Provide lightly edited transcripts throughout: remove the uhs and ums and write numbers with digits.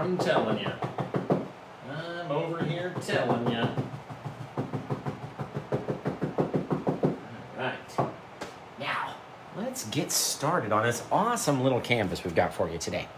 I'm telling you. I'm over here telling you. Alright. Now, let's get started on this awesome little canvas we've got for you today.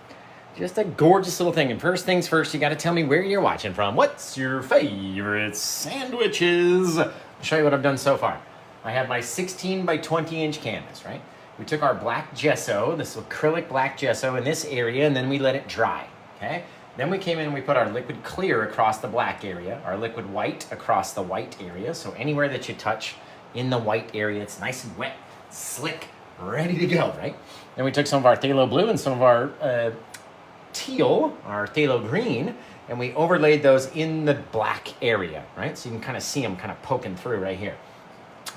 Just a gorgeous little thing. And first things first, you got to tell me where you're watching from. What's your favorite sandwiches? I'll show you what I've done so far. I have my 16 by 20 inch canvas, right? We took our black gesso, this acrylic black gesso in this area, and then we let it dry, okay? Then we came in and we put our liquid clear across the black area, our liquid white across the white area. So anywhere that you touch in the white area, it's nice and wet, slick, ready to go, right? Then we took some of our phthalo blue and some of our teal, our phthalo green, and we overlaid those in the black area, right? So you can kind of see them kind of poking through right here.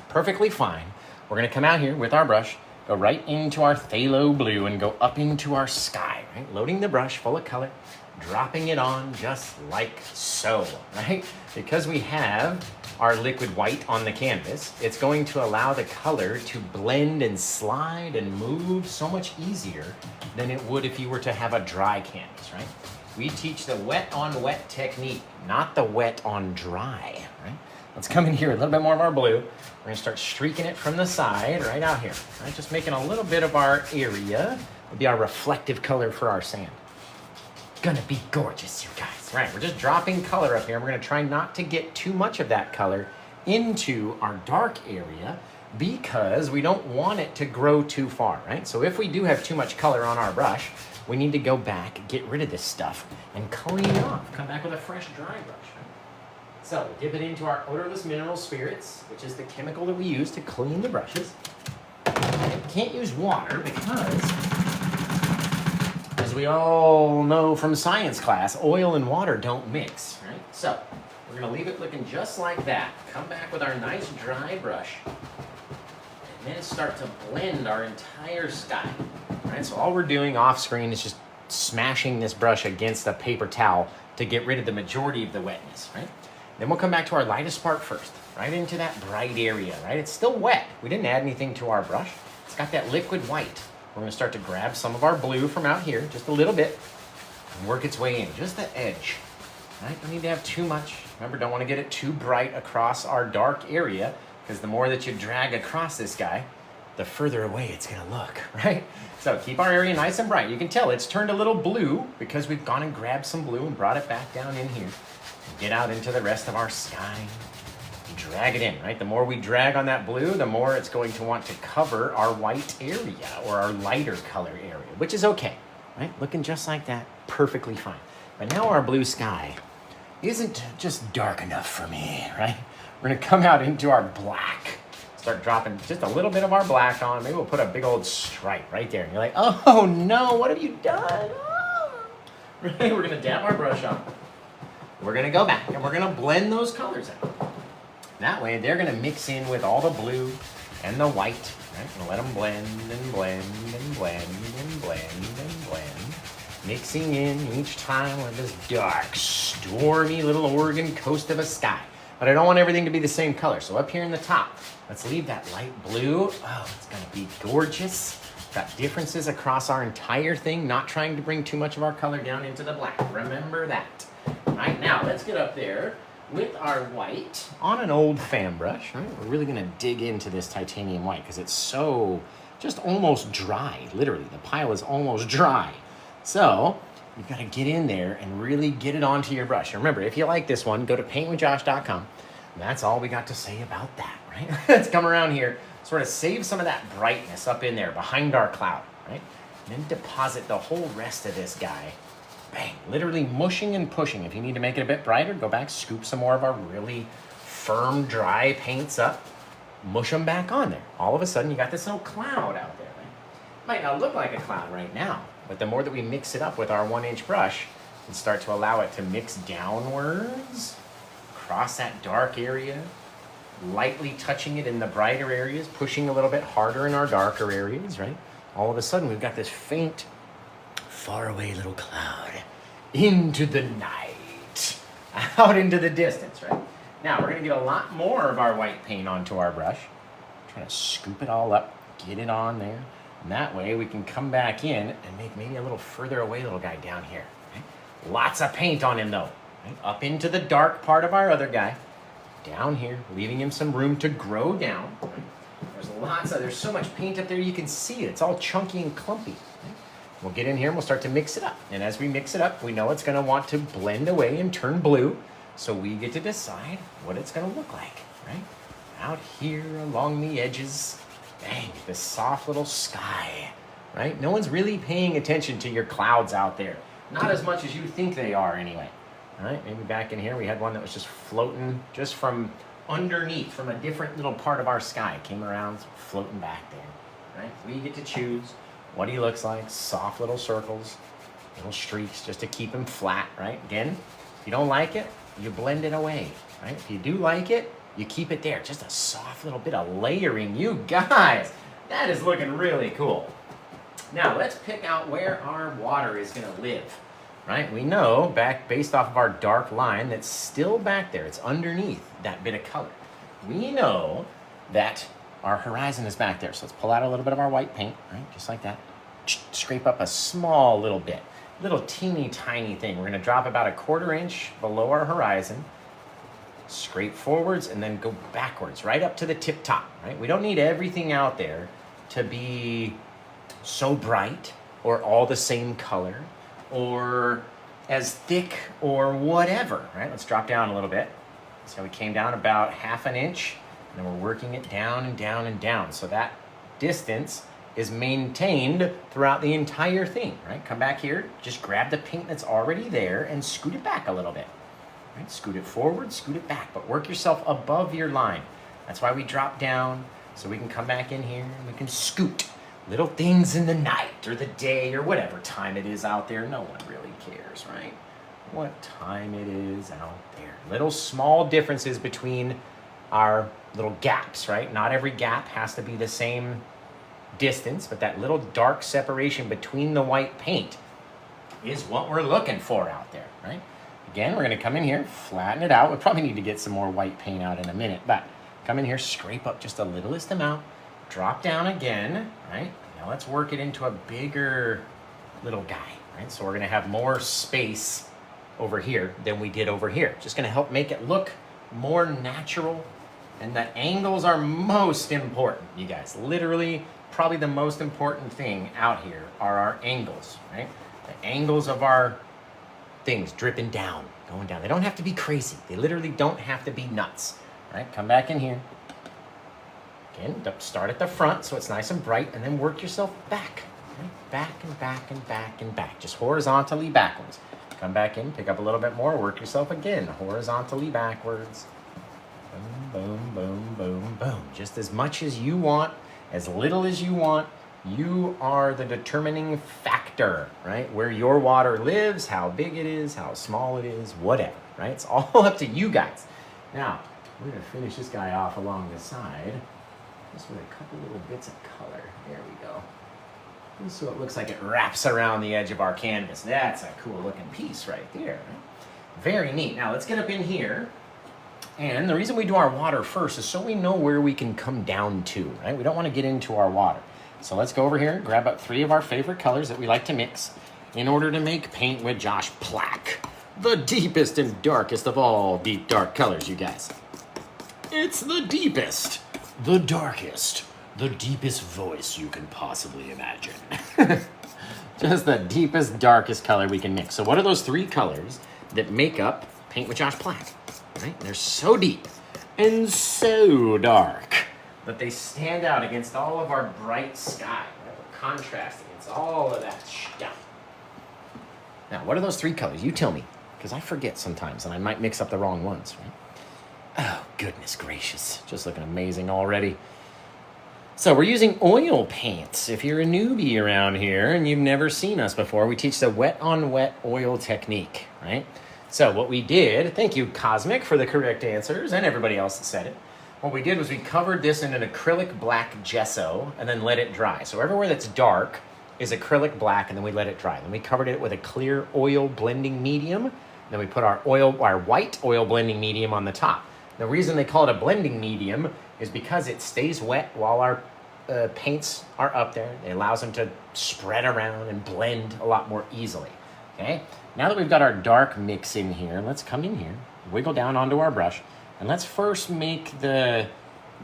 Perfectly fine. We're gonna come out here with our brush, go right into our phthalo blue and go up into our sky, right? Loading the brush full of color, dropping it on just like so, right? Because we have our liquid white on the canvas, it's going to allow the color to blend and slide and move so much easier than it would if you were to have a dry canvas, right? We teach the wet on wet technique, not the wet on dry, right? Let's come in here with a little bit more of our blue. We're gonna start streaking it from the side right out here, right? Just making a little bit of our area. It'll be our reflective color for our sand. Gonna be gorgeous, you guys. Right, we're just dropping color up here. We're gonna try not to get too much of that color into our dark area because we don't want it to grow too far, right? So if we do have too much color on our brush, we need to go back, get rid of this stuff, and clean it off. Come back with a fresh, dry brush. Right? So dip it into our odorless mineral spirits, which is the chemical that we use to clean the brushes. And can't use water because, as we all know from science class, oil and water don't mix, right? So we're gonna leave it looking just like that. Come back with our nice dry brush, and then start to blend our entire sky, right? So all we're doing off screen is just smashing this brush against a paper towel to get rid of the majority of the wetness, right? Then we'll come back to our lightest part first, right into that bright area, right? It's still wet. We didn't add anything to our brush. It's got that liquid white. We're gonna start to grab some of our blue from out here, just a little bit, and work its way in, just the edge, right? Don't need to have too much. Remember, don't wanna get it too bright across our dark area, because the more that you drag across this guy, the further away it's gonna look, right? So keep our area nice and bright. You can tell it's turned a little blue because we've gone and grabbed some blue and brought it back down in here. Get out into the rest of our sky. Drag it in, right? The more we drag on that blue, the more it's going to want to cover our white area or our lighter color area, which is okay, right? Looking just like that, perfectly fine. But now our blue sky isn't just dark enough for me, right? We're gonna come out into our black. Start dropping just a little bit of our black on. Maybe we'll put a big old stripe right there. And you're like, oh no, what have you done? Oh. Right? We're gonna dab our brush on. We're gonna go back and we're gonna blend those colors out. That way they're gonna mix in with all the blue and the white, right? And let them blend and blend and blend and blend and blend. Mixing in each time with this dark, stormy little Oregon coast of a sky. But I don't want everything to be the same color. So up here in the top, let's leave that light blue. Oh, it's gonna be gorgeous. Got differences across our entire thing, not trying to bring too much of our color down into the black. Remember that. Right, now let's get up there with our white on an old fan brush. Right? We're really gonna dig into this titanium white because it's so just almost dry, literally. The pile is almost dry. So you've gotta get in there and really get it onto your brush. And remember, if you like this one, go to PaintWithJosh.com. That's all we got to say about that, right? Let's come around here, sort of save some of that brightness up in there behind our cloud, right? And then deposit the whole rest of this guy. Bang, literally mushing and pushing. If you need to make it a bit brighter, go back, scoop some more of our really firm, dry paints up, mush them back on there. All of a sudden, you got this little cloud out there. Right? Might not look like a cloud right now, but the more that we mix it up with our 1-inch brush and start to allow it to mix downwards, across that dark area, lightly touching it in the brighter areas, pushing a little bit harder in our darker areas, right? All of a sudden, we've got this faint, faraway little cloud into the night, out into the distance, right? Now, we're gonna get a lot more of our white paint onto our brush. Try to scoop it all up, get it on there. And that way we can come back in and make maybe a little further away little guy down here. Okay? Lots of paint on him though. Right? Up into the dark part of our other guy. Down here, leaving him some room to grow down. There's so much paint up there you can see it. It's all chunky and clumpy. Right? We'll get in here and we'll start to mix it up. And as we mix it up, we know it's gonna want to blend away and turn blue. So we get to decide what it's gonna look like, right? Out here along the edges, dang, this soft little sky, right? No one's really paying attention to your clouds out there. Not as much as you think they are anyway. All right, maybe back in here we had one that was just floating just from underneath, from a different little part of our sky. Came around, floating back there, right? We get to choose what he looks like. Soft little circles, little streaks, just to keep him flat, right? Again, if you don't like it, you blend it away, right? If you do like it, you keep it there. Just a soft little bit of layering. You guys, that is looking really cool. Now, let's pick out where our water is gonna live. Right, we know based off of our dark line that's still back there, it's underneath that bit of color. We know that our horizon is back there. So let's pull out a little bit of our white paint, right, just like that. Scrape up a small little bit, little teeny tiny thing. We're gonna drop about a 1/4 inch below our horizon, scrape forwards and then go backwards, right up to the tip top, right? We don't need everything out there to be so bright or all the same color, or as thick or whatever, right? Let's drop down a little bit. So we came down about 1/2 inch, and then we're working it down and down and down. So that distance is maintained throughout the entire thing, right? Come back here, just grab the paint that's already there and scoot it back a little bit, right? Scoot it forward, scoot it back, but work yourself above your line. That's why we drop down, so we can come back in here and we can scoot. Little things in the night or the day or whatever time it is out there, no one really cares, right? What time it is out there. Little small differences between our little gaps, right? Not every gap has to be the same distance, but that little dark separation between the white paint is what we're looking for out there, right? Again, we're gonna come in here, flatten it out. We probably need to get some more white paint out in a minute, but come in here, scrape up just the littlest amount, drop down again, right? Now let's work it into a bigger little guy, right? So we're gonna have more space over here than we did over here. Just gonna help make it look more natural. And the angles are most important, you guys. Literally, probably the most important thing out here are our angles, right? The angles of our things dripping down, going down. They don't have to be crazy. They literally don't have to be nuts, right? Come back in here. Again, start at the front so it's nice and bright, and then work yourself back. Okay? Back and back and back and back. Just horizontally backwards. Come back in, pick up a little bit more, work yourself again, horizontally backwards. Boom, boom, boom, boom, boom. Just as much as you want, as little as you want. You are the determining factor, right? Where your water lives, how big it is, how small it is, whatever, right? It's all up to you guys. Now, we're gonna finish this guy off along the side. Just with a couple little bits of color. There we go. And so it looks like it wraps around the edge of our canvas. That's a cool looking piece right there. Very neat. Now let's get up in here. And the reason we do our water first is so we know where we can come down to, right? We don't want to get into our water. So let's go over here and grab up 3 of our favorite colors that we like to mix in order to make Paint with Josh Black. The deepest and darkest of all deep dark colors, you guys. It's the deepest. The darkest, the deepest voice you can possibly imagine. Just the deepest, darkest color we can mix. So what are those 3 colors that make up Paint with Josh Black? Right? They're so deep and so dark that they stand out against all of our bright sky. Right? Contrast against all of that stuff. Now, what are those 3 colors? You tell me, because I forget sometimes and I might mix up the wrong ones, right? Oh, goodness gracious. Just looking amazing already. So we're using oil paints. If you're a newbie around here and you've never seen us before, we teach the wet on wet oil technique, right? So what we did, thank you Cosmic for the correct answers and everybody else that said it. What we did was we covered this in an acrylic black gesso and then let it dry. So everywhere that's dark is acrylic black and then we let it dry. Then we covered it with a clear oil blending medium. Then we put our white oil blending medium on the top. The reason they call it a blending medium is because it stays wet while our paints are up there. It allows them to spread around and blend a lot more easily. Okay, now that we've got our dark mix in here, let's come in here, wiggle down onto our brush, and let's first make the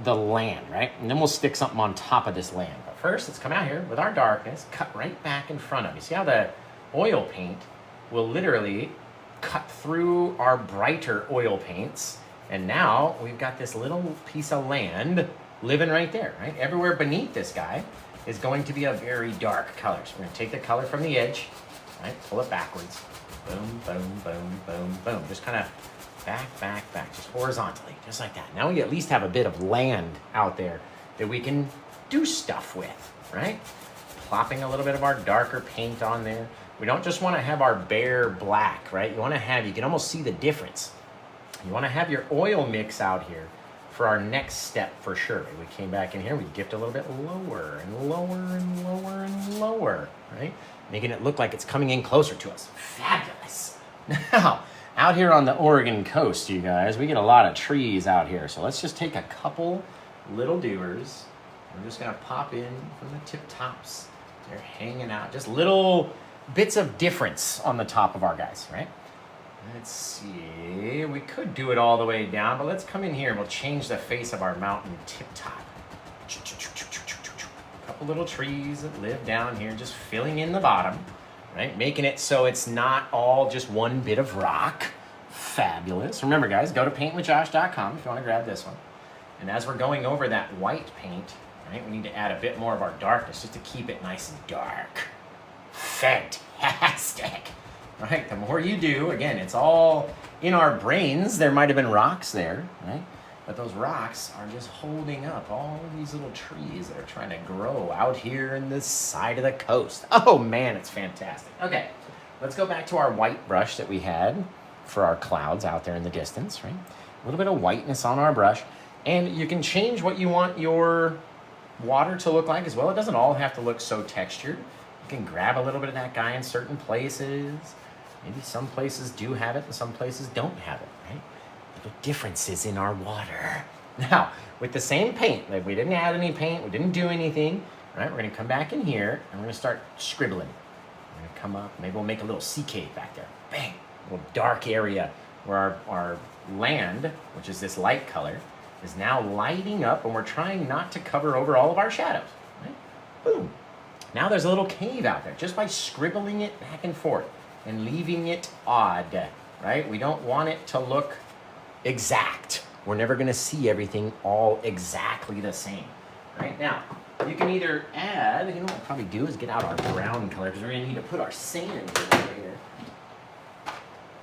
land, right? And then we'll stick something on top of this land. But first, let's come out here with our darkness, cut right back in front of you. See how the oil paint will literally cut through our brighter oil paints, and now we've got this little piece of land living right there, right? Everywhere beneath this guy is going to be a very dark color. So we're gonna take the color from the edge, right? Pull it backwards. Boom, boom, boom, boom, boom. Just kind of back, just horizontally, just like that. Now we at least have a bit of land out there that we can do stuff with, right? Plopping a little bit of our darker paint on there. We don't just want to have our bare black, right? You want to have, you can almost see the difference. You want to have your oil mix out here for our next step for sure. We came back in here, we dipped a little bit lower and lower and lower and lower, right? Making it look like it's coming in closer to us. Fabulous. Now, out here on the Oregon coast, you guys, we get a lot of trees out here. So let's just take a couple little doers. We're just gonna pop in from the tip tops. They're hanging out, just little bits of difference on the top of our guys, right? Let's see, we could do it all the way down, but let's come in here and we'll change the face of our mountain tip top. A couple little trees that live down here, just filling in the bottom, right? Making it so it's not all just one bit of rock. Fabulous. Remember guys, go to PaintWithJosh.com if you want to grab this one. And as we're going over that white paint, right, we need to add a bit more of our darkness just to keep it nice and dark. Fantastic. Right, the more you do, again, it's all in our brains. There might have been rocks there, right? But those rocks are just holding up all these little trees that are trying to grow out here in this side of the coast. Oh man, it's fantastic. Okay, let's go back to our white brush that we had for our clouds out there in the distance, right? A little bit of whiteness on our brush. And you can change what you want your water to look like as well. It doesn't all have to look so textured. You can grab a little bit of that guy in certain places. Maybe some places do have it and some places don't have it, right? Little differences in our water. Now, with the same paint, like we didn't add any paint, we didn't do anything, right? We're gonna come back in here and we're gonna start scribbling. We're gonna come up, maybe we'll make a little seascape back there. Bang, a little dark area where our land, which is this light color, is now lighting up, and we're trying not to cover over all of our shadows, right? Boom. Now there's a little cave out there just by scribbling it back and forth and leaving it odd, right? We don't want it to look exact. We're never gonna see everything all exactly the same, right? Now, you can either add, you know what we'll probably do is get out our brown color because we're gonna need to put our sand in here.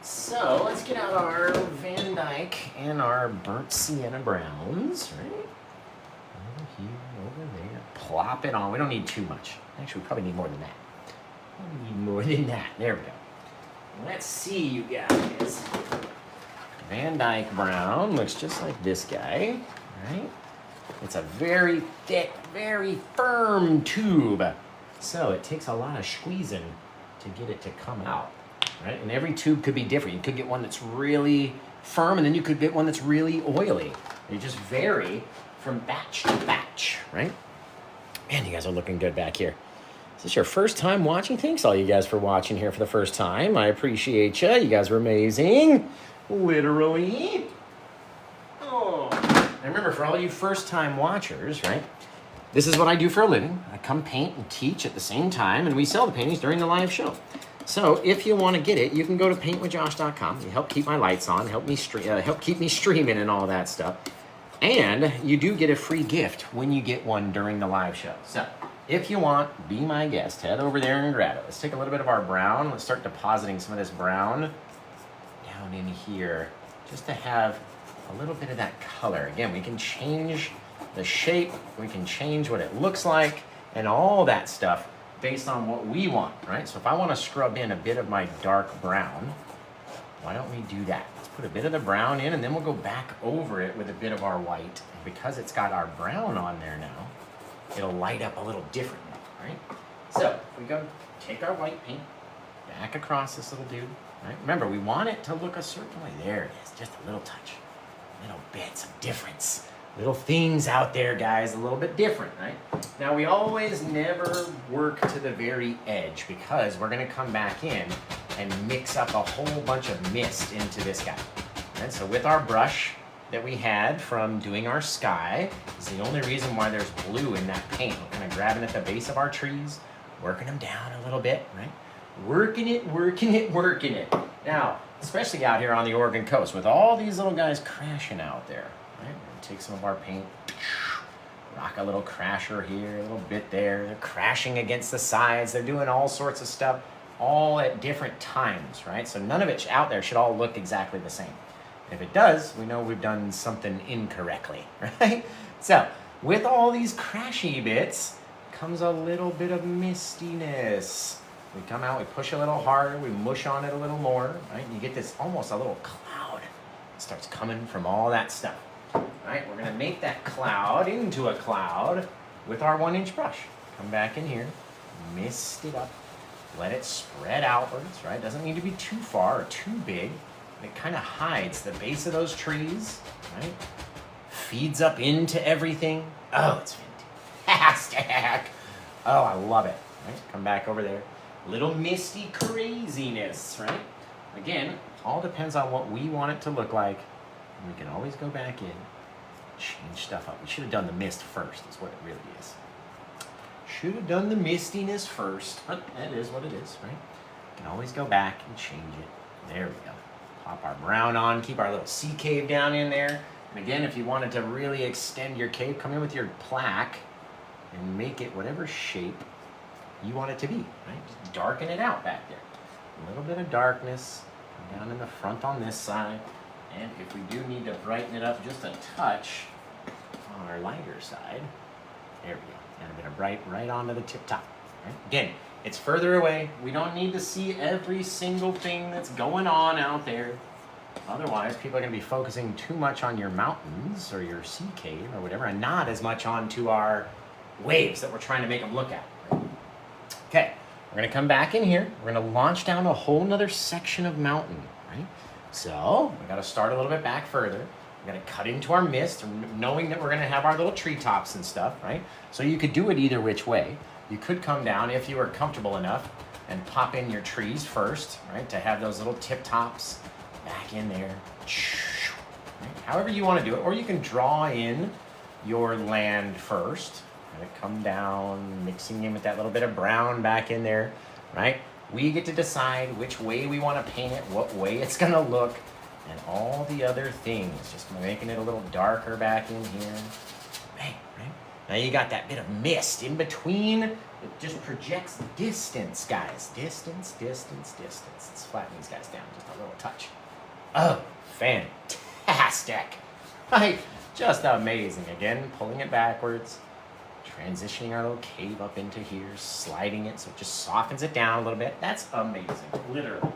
So let's get out our Van Dyke and our burnt sienna browns, right? Over here, over there, plop it on. We don't need too much. Actually, we probably need more than that. We need more than that. There we go. Let's see, you guys. Van Dyke brown looks just like this guy, right? It's a very thick, very firm tube. So it takes a lot of squeezing to get it to come out, right? And every tube could be different. You could get one that's really firm, and then you could get one that's really oily. They just vary from batch to batch, right? Man, you guys are looking good back here. Is this your first time watching? Thanks all you guys for watching here for the first time. I appreciate you. You guys were amazing. Literally. Oh. And remember, for all you first time watchers, right? This is what I do for a living. I come paint and teach at the same time, and we sell the paintings during the live show. So if you want to get it, you can go to PaintWithJosh.com. You help keep my lights on, help keep me streaming and all that stuff. And you do get a free gift when you get one during the live show. So if you want, be my guest. Head over there and grab it. Let's take a little bit of our brown. Let's start depositing some of this brown down in here just to have a little bit of that color. Again, we can change the shape. We can change what it looks like and all that stuff based on what we want, right? So if I want to scrub in a bit of my dark brown, why don't we do that? Let's put a bit of the brown in, and then we'll go back over it with a bit of our white. And because it's got our brown on there now, it'll light up a little differently, right? So we go take our white paint back across this little dude, right? Remember, we want it to look a certain way. There it is, just a little touch, little bits of difference. Little things out there, guys, a little bit different, right? Now, we always never work to the very edge because we're gonna come back in and mix up a whole bunch of mist into this guy. And so with our brush that we had from doing our sky, is the only reason why there's blue in that paint. We're kind of grabbing at the base of our trees, working them down a little bit, right? Working it, working it, working it. Now, especially out here on the Oregon coast with all these little guys crashing out there, right? We're gonna take some of our paint, rock a little crasher here, a little bit there. They're crashing against the sides. They're doing all sorts of stuff, all at different times, right? So none of it out there should all look exactly the same. If it does, we know we've done something incorrectly, right? So with all these crashy bits comes a little bit of mistiness. We come out, we push a little harder, we mush on it a little more, right? You get this almost a little cloud. It starts coming from all that stuff, right? We're gonna make that cloud into a cloud with our 1-inch brush. Come back in here, mist it up, let it spread outwards, right? Doesn't need to be too far or too big. It kind of hides the base of those trees, right? Feeds up into everything. Oh, it's fantastic. Oh, I love it, right? Come back over there. Little misty craziness, right? Again, all depends on what we want it to look like. And we can always go back in, change stuff up. We should have done the mist first, is what it really is. Should have done the mistiness first, but that is what it is, right? We can always go back and change it. There we go. Pop our brown on, keep our little sea cave down in there. And again, if you wanted to really extend your cave, come in with your plaque and make it whatever shape you want it to be, right? Just darken it out back there. A little bit of darkness down in the front on this side. And if we do need to brighten it up just a touch on our lighter side, there we go. And a bit of bright right onto the tip top, right? Again, it's further away. We don't need to see every single thing that's going on out there. Otherwise, people are going to be focusing too much on your mountains or your sea cave or whatever, and not as much onto our waves that we're trying to make them look at. Okay, we're going to come back in here. We're going to launch down a whole nother section of mountain, right? So we got to start a little bit back further. We're going to cut into our mist, knowing that we're going to have our little treetops and stuff, right? So you could do it either which way. You could come down if you were comfortable enough and pop in your trees first, right? To have those little tip tops back in there. Right? However you want to do it. Or you can draw in your land first. Kind of come down, mixing in with that little bit of brown back in there, right? We get to decide which way we want to paint it, what way it's going to look, and all the other things. Just making it a little darker back in here. Bang, right? Now you got that bit of mist in between. It just projects distance, guys. Distance, distance, distance. Let's flatten these guys down just a little touch. Oh, fantastic. Right? Just amazing. Again, pulling it backwards. Transitioning our little cave up into here. Sliding it so it just softens it down a little bit. That's amazing. Literally.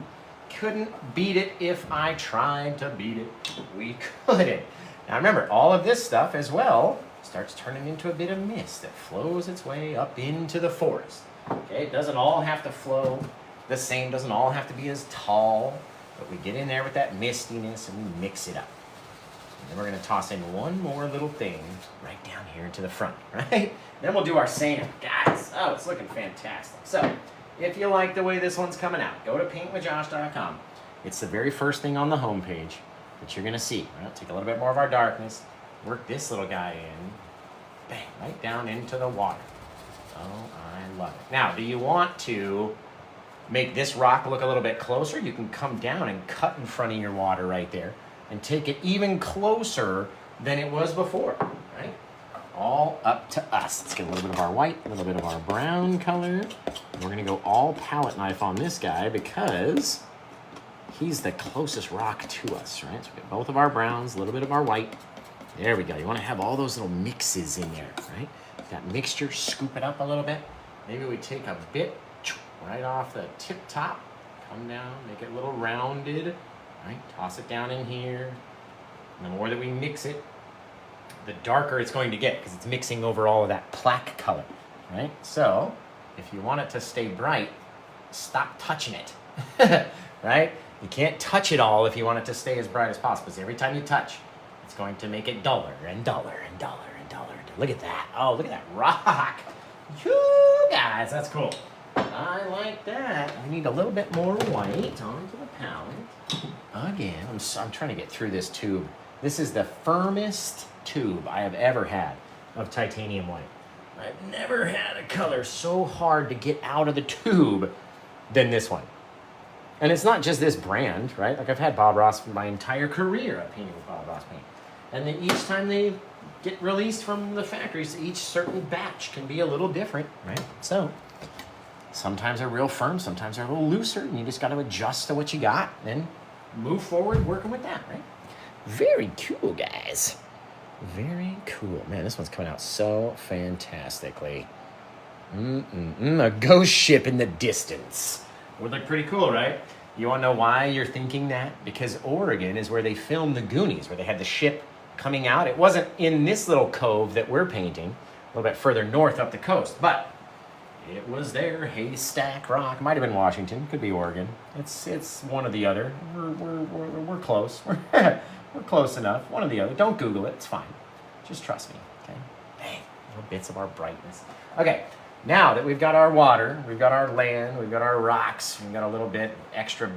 Couldn't beat it if I tried to beat it. We couldn't. Now remember, all of this stuff as well starts turning into a bit of mist that flows its way up into the forest. Okay, it doesn't all have to flow the same, doesn't all have to be as tall, but we get in there with that mistiness and we mix it up. And then we're going to toss in one more little thing right down here into the front, right? Then we'll do our sand. Guys, oh, it's looking fantastic. So, if you like the way this one's coming out, go to PaintWithJosh.com. It's the very first thing on the homepage that you're going to see. Right? Take a little bit more of our darkness, work this little guy in, bang, right down into the water. Oh, I love it. Now, do you want to make this rock look a little bit closer? You can come down and cut in front of your water right there and take it even closer than it was before, right? All up to us. Let's get a little bit of our white, a little bit of our brown color. We're going to go all palette knife on this guy because he's the closest rock to us, right? So we get both of our browns, a little bit of our white. There we go. You want to have all those little mixes in there, right? That mixture, scoop it up a little bit. Maybe we take a bit right off the tip top, come down, make it a little rounded, right? Toss it down in here. And the more that we mix it, the darker it's going to get because it's mixing over all of that plaque color, right? So if you want it to stay bright, stop touching it, right? You can't touch it all if you want it to stay as bright as possible because every time you touch, it's going to make it duller and duller and duller and duller. Look at that. Oh, look at that rock. You guys, that's cool. I like that. We need a little bit more white onto the palette. Again, I'm trying to get through this tube. This is the firmest tube I have ever had of titanium white. I've never had a color so hard to get out of the tube than this one. And it's not just this brand, right? Like I've had Bob Ross for my entire career. I've painted with Bob Ross paint. And then each time they get released from the factories, each certain batch can be a little different, right? So sometimes they're real firm, sometimes they're a little looser, and you just got to adjust to what you got and move forward working with that, right? Very cool, guys. Very cool. Man, this one's coming out so fantastically. A ghost ship in the distance. Would look pretty cool, right? You want to know why you're thinking that? Because Oregon is where they filmed the Goonies, where they had the ship coming out. It wasn't in this little cove that we're painting, a little bit further north up the coast, but it was there. Haystack Rock. Might have been Washington. Could be Oregon. It's one or the other. We're close. We're close enough. One or the other. Don't Google it. It's fine. Just trust me. Okay. Hey, little bits of our brightness. Okay. Now that we've got our water, we've got our land, we've got our rocks, we've got a little bit extra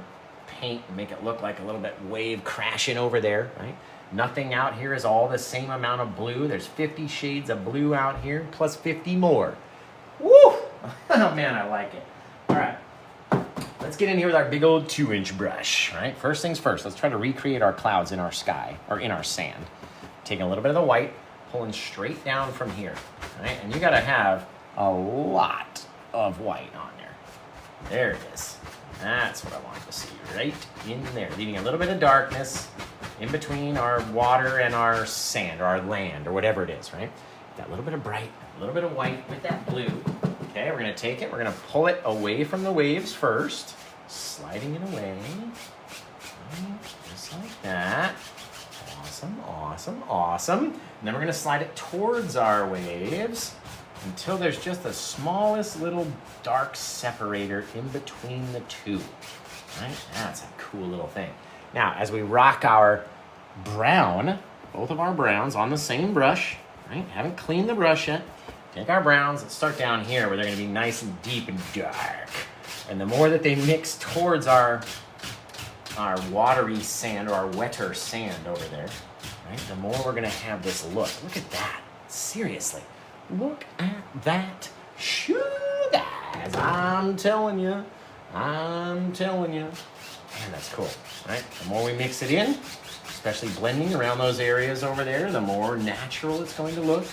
paint to make it look like a little bit wave crashing over there, right? Nothing out here is all the same amount of blue. There's 50 shades of blue out here, plus 50 more. Woo! Oh man, I like it. All right, let's get in here with our big old 2-inch brush, right? First things first, let's try to recreate our clouds in our sky, or in our sand. Taking a little bit of the white, pulling straight down from here, right? And you gotta have a lot of white on there. There it is. That's what I want to see, right in there. Leaving a little bit of darkness in between our water and our sand, or our land, or whatever it is, right? That little bit of bright, a little bit of white with that blue. Okay, we're gonna take it, we're gonna pull it away from the waves first, sliding it away, just like that. Awesome, awesome, awesome. And then we're gonna slide it towards our waves until there's just the smallest little dark separator in between the two, right? That's a cool little thing. Now, as we rock our brown, both of our browns on the same brush, right? Haven't cleaned the brush yet. Take our browns, let's start down here where they're gonna be nice and deep and dark. And the more that they mix towards our watery sand, or our wetter sand over there, right? The more we're gonna have this look. Look at that, seriously. Look at that. Shoo, guys, I'm telling you. Man, that's cool, right? The more we mix it in, especially blending around those areas over there, the more natural it's going to look.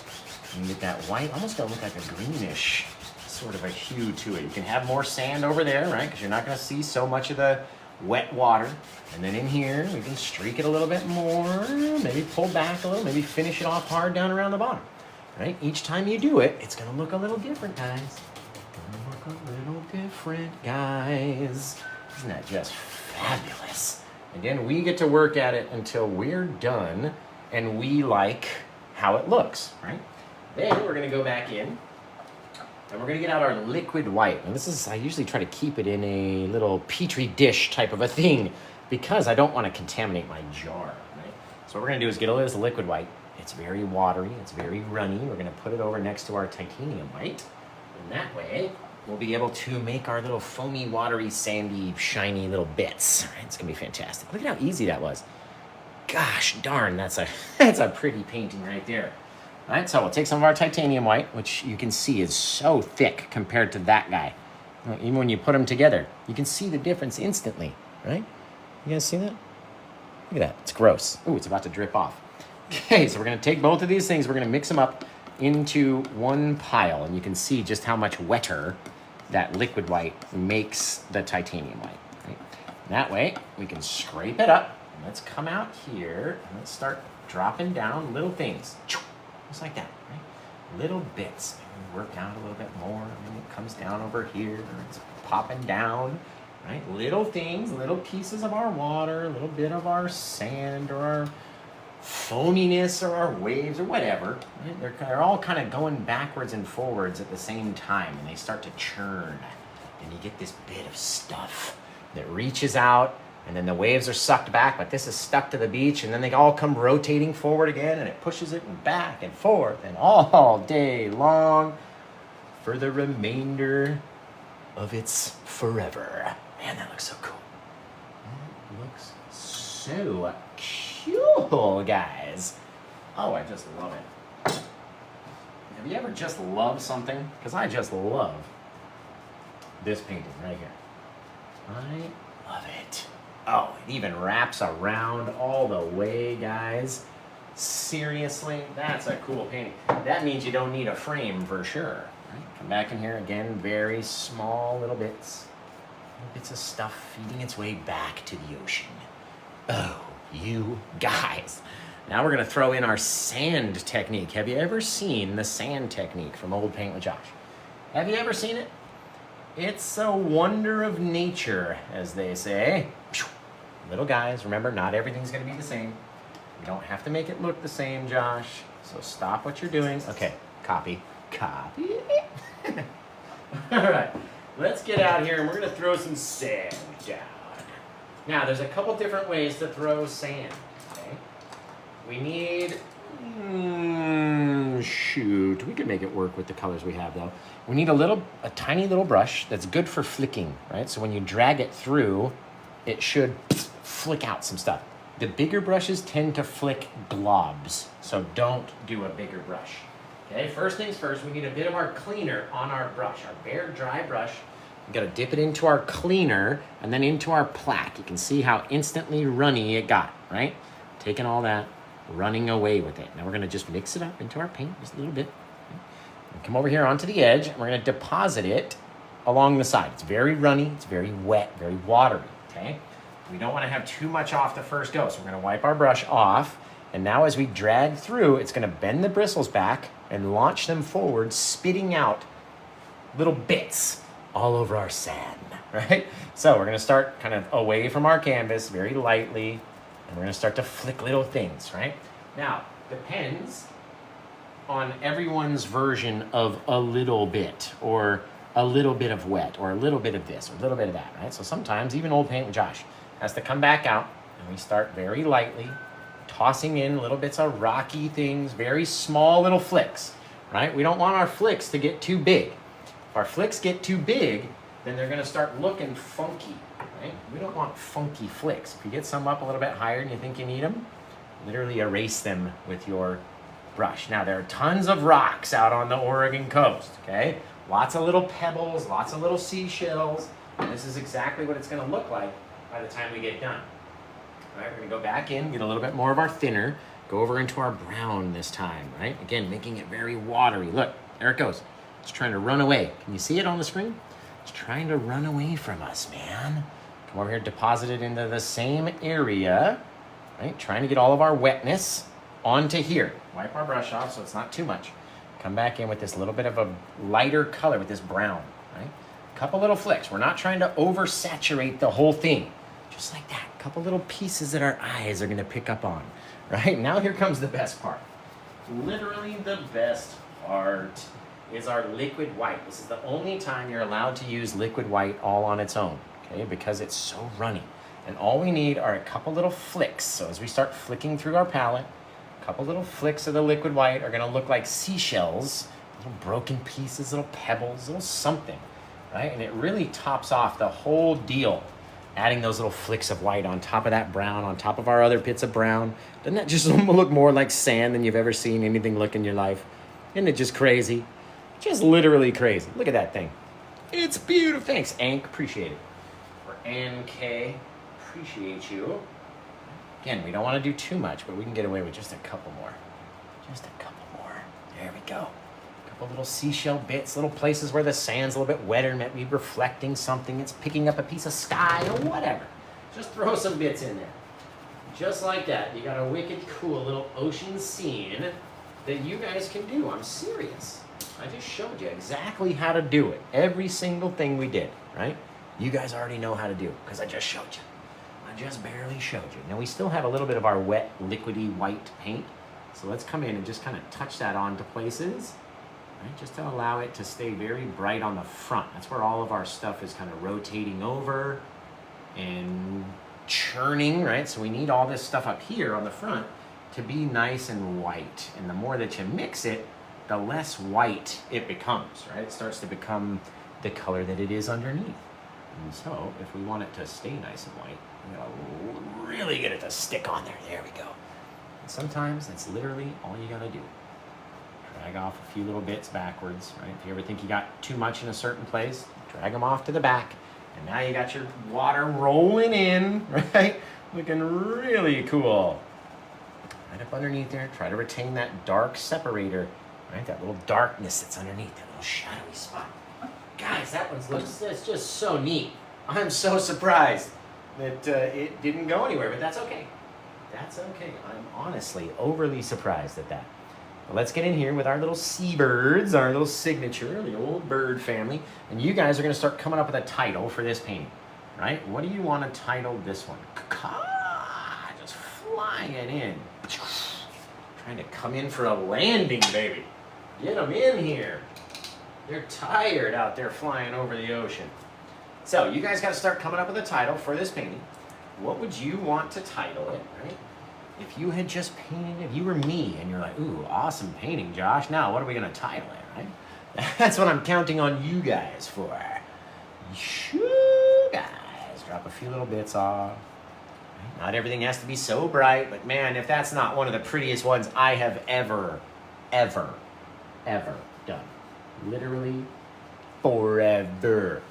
You get that white, almost gonna look like a greenish sort of a hue to it. You can have more sand over there, right? Because you're not gonna see so much of the wet water. And then in here, we can streak it a little bit more, maybe pull back a little, maybe finish it off hard down around the bottom. Right? Each time you do it, it's gonna look a little different, guys. Gonna look a little different, guys. Isn't that just fabulous? And then we get to work at it until we're done and we like how it looks, right? Then we're gonna go back in and we're gonna get out our liquid white. And this is, I usually try to keep it in a little petri dish type of a thing because I don't want to contaminate my jar, right? So what we're gonna do is get a little of this liquid white. It's very watery, it's very runny. We're gonna put it over next to our titanium white. And that way, we'll be able to make our little foamy, watery, sandy, shiny little bits. All right, it's gonna be fantastic. Look at how easy that was. Gosh darn, that's a pretty painting right there. All right, so we'll take some of our titanium white, which you can see is so thick compared to that guy. Even when you put them together, you can see the difference instantly, right? You guys see that? Look at that, it's gross. Ooh, it's about to drip off. Okay, so we're gonna take both of these things, we're gonna mix them up into one pile, and you can see just how much wetter that liquid white makes the titanium white. Right? That way, we can scrape it up. Let's come out here, and let's start dropping down little things. Just like that, right? Little bits. Maybe work out a little bit more, and then it comes down over here, or it's popping down, right? Little things, little pieces of our water, a little bit of our sand, or our foaminess, or our waves, or whatever. Right? They're all kind of going backwards and forwards at the same time, and they start to churn, and you get this bit of stuff that reaches out, and then the waves are sucked back, but this is stuck to the beach, and then they all come rotating forward again, and it pushes it and back and forth, and all day long for the remainder of its forever. Man, that looks so cool. That looks so cool, guys. Oh, I just love it. Have you ever just loved something? Because I just love this painting right here. I love it. Oh, it even wraps around all the way, guys. Seriously, that's a cool painting. That means you don't need a frame for sure. Right? Come back in here again, very small little bits of stuff feeding its way back to the ocean. Oh, you guys. Now we're gonna throw in our sand technique. Have you ever seen the sand technique from old Paint with Josh? Have you ever seen it? It's a wonder of nature, as they say. Little guys, remember, not everything's gonna be the same. You don't have to make it look the same, Josh. So stop what you're doing. Okay, copy. All right, let's get out here and we're gonna throw some sand down. Now, there's a couple different ways to throw sand, okay? We need, shoot, we can make it work with the colors we have though. We need a tiny little brush that's good for flicking, right? So when you drag it through, it should flick out some stuff. The bigger brushes tend to flick globs, so don't do a bigger brush. Okay, first things first, we need a bit of our cleaner on our brush, our bare, dry brush. We gotta dip it into our cleaner and then into our plaque. You can see how instantly runny it got, right? Taking all that, running away with it. Now we're gonna just mix it up into our paint just a little bit. And come over here onto the edge, and we're gonna deposit it along the side. It's very runny, it's very wet, very watery, okay? We don't wanna have too much off the first go, so we're gonna wipe our brush off, and now as we drag through, it's gonna bend the bristles back and launch them forward, spitting out little bits all over our sand, right? So we're gonna start kind of away from our canvas very lightly, and we're gonna start to flick little things, right? Now, depends on everyone's version of a little bit, or a little bit of wet, or a little bit of this, or a little bit of that, right? So sometimes even old Paint with Josh has to come back out, and we start very lightly, tossing in little bits of rocky things, very small little flicks, right? We don't want our flicks to get too big. If our flicks get too big, then they're gonna start looking funky, right? We don't want funky flicks. If you get some up a little bit higher and you think you need them, literally erase them with your brush. Now, there are tons of rocks out on the Oregon coast, okay? Lots of little pebbles, lots of little seashells, and this is exactly what it's gonna look like by the time we get done. All right, we're gonna go back in, get a little bit more of our thinner, go over into our brown this time, right? Again, making it very watery. Look, there it goes. It's trying to run away. Can you see it on the screen? It's trying to run away from us, man. Come over here, deposit it into the same area, right? Trying to get all of our wetness onto here. Wipe our brush off so it's not too much. Come back in with this little bit of a lighter color with this brown, right? Couple little flicks. We're not trying to oversaturate the whole thing. Just like that, a couple little pieces that our eyes are gonna pick up on, right? Now here comes the best part. Literally the best part is our liquid white. This is the only time you're allowed to use liquid white all on its own, okay? Because it's so runny. And all we need are a couple little flicks. So as we start flicking through our palette, a couple little flicks of the liquid white are gonna look like seashells, little broken pieces, little pebbles, little something, right? And it really tops off the whole deal. Adding those little flicks of white on top of that brown, on top of our other bits of brown. Doesn't that just look more like sand than you've ever seen anything look in your life? Isn't it just crazy? Just literally crazy. Look at that thing. It's beautiful. Thanks, Ank. Appreciate it. Or NK. Appreciate you. Again, we don't want to do too much, but we can get away with just a couple more. Just a couple more. There we go. Little seashell bits, little places where the sand's a little bit wetter, might be reflecting something, it's picking up a piece of sky or whatever. Just throw some bits in there. Just like that, you got a wicked cool little ocean scene that you guys can do. I'm serious. I just showed you exactly how to do it. Every single thing we did, right? You guys already know how to do it because I just showed you. I just barely showed you. Now we still have a little bit of our wet, liquidy white paint. So let's come in and just kind of touch that onto places. Right, just to allow it to stay very bright on the front. That's where all of our stuff is kind of rotating over and churning, right? So we need all this stuff up here on the front to be nice and white. And the more that you mix it, the less white it becomes, right? It starts to become the color that it is underneath. And so if we want it to stay nice and white, we gotta really get it to stick on there. There we go. And sometimes that's literally all you gotta do. Drag off a few little bits backwards, right? If you ever think you got too much in a certain place, drag them off to the back. And now you got your water rolling in, right? Looking really cool. Right up underneath there, try to retain that dark separator, right? That little darkness that's underneath, that little shadowy spot. Guys, that one looks, that's just so neat. I'm so surprised that it didn't go anywhere, but that's okay. That's okay. I'm honestly overly surprised at that. But let's get in here with our little seabirds, our little signature, the old bird family. And you guys are gonna start coming up with a title for this painting, right? What do you want to title this one? Just flying it in. Trying to come in for a landing, baby. Get them in here. They're tired out there flying over the ocean. So you guys got to start coming up with a title for this painting. What would you want to title it, right? If you had just painted, if you were me and you're like, ooh, awesome painting, Josh. Now, what are we going to title it, right? That's what I'm counting on you guys for. You guys, drop a few little bits off. Not everything has to be so bright, but man, if that's not one of the prettiest ones I have ever done. Literally forever.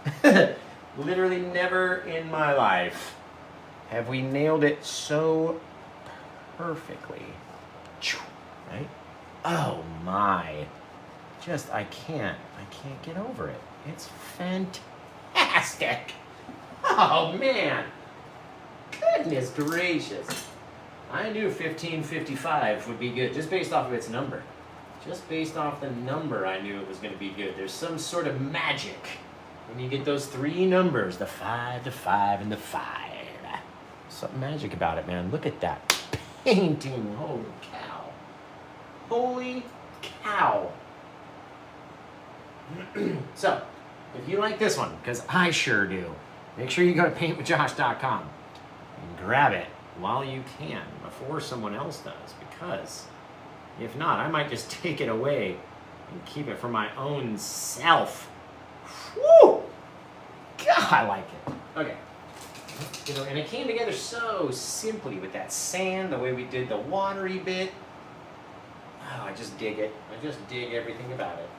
Literally never in my life have we nailed it so perfectly. Right? Oh my. Just, I can't get over it. It's fantastic. Oh man. Goodness gracious. I knew 1555 would be good just based off of its number. Just based off the number, I knew it was going to be good. There's some sort of magic when you get those three numbers, the 5, the 5, and the 5. Something magic about it, man. Look at that painting. Holy cow. Holy cow. So, if you like this one, because I sure do, make sure you go to PaintWithJosh.com and grab it while you can before someone else does, because if not, I might just take it away and keep it for my own self. Woo! God, I like it. Okay. You know, and it came together so simply with that sand, the way we did the watery bit. Oh, I just dig it. I just dig everything about it.